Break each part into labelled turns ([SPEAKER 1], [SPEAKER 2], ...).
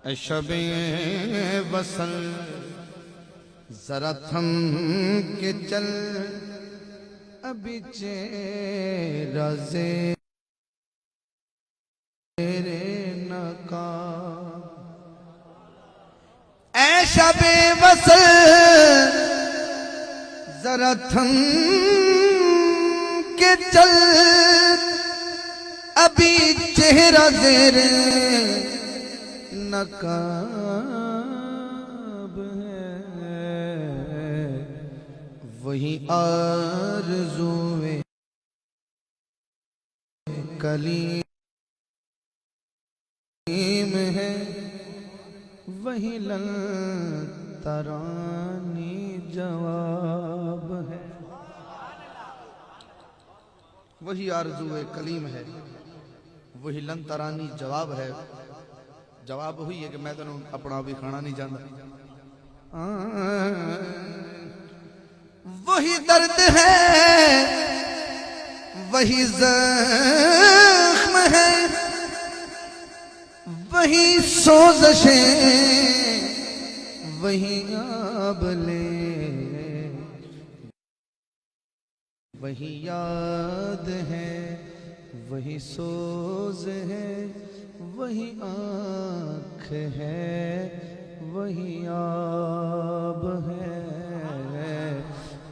[SPEAKER 1] शबे वसल जरा थम के चल अभी चेहरा ज़ेरे नकाब। ऐ शबे वसल जरा थम के चल अभी चेहरा ज़ेरे नकाब है। वही आरज़ूए कलीम है, वही लंतरानी जवाब है। वही आरज़ूए कलीम है, वही लंतरानी जवाब है। जवाब हुई है कि मैं तेन अपना भी खाना नहीं चाहता। वही दर्द है, वही जख्म है, वही सोज़शें, वही आबले, वही याद है, वही सोज है, वही आँख है, वही आब है।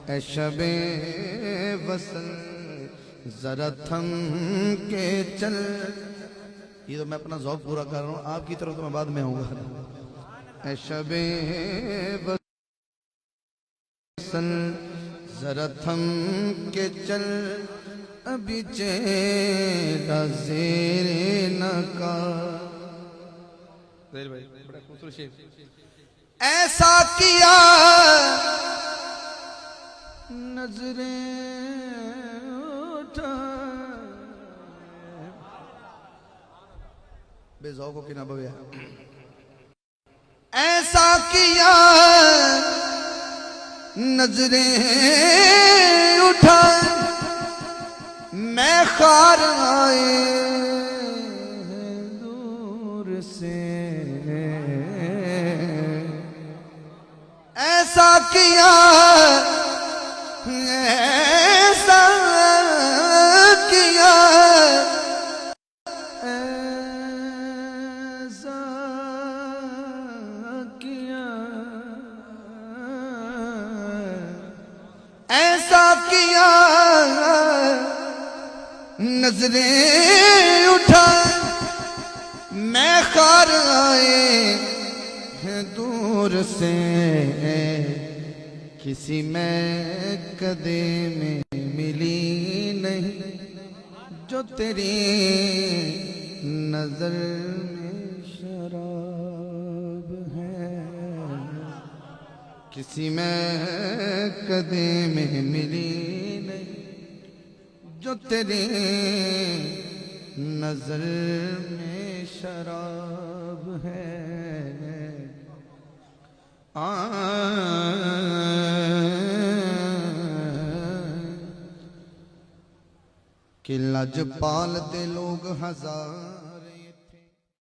[SPEAKER 1] ऐ शबे वसल जरा थम के चल। ये तो मैं अपना ज़ौक़ पूरा कर रहा हूँ, आपकी तरफ तो मैं बाद में आऊँगा। ऐ शबे वसल जरा थम के चल अभी चेहरा ज़ेरे नकाब। ऐसा किया नजरें उठा बेज़ौक़ों की ना बवे। ऐसा किया नजरें उठा मैं खार आए दूर से। ऐसा किया ऐसा किया ऐसा किया ऐसा किया नजरें उठा मैं खार आए हैं दूर से। किसी में कदे में मिली नहीं जो तेरी नजर में शराब है। किसी में कदे में मिली नहीं जो तेरी नजर में शराब है। कि लजपाल दे लोग हजार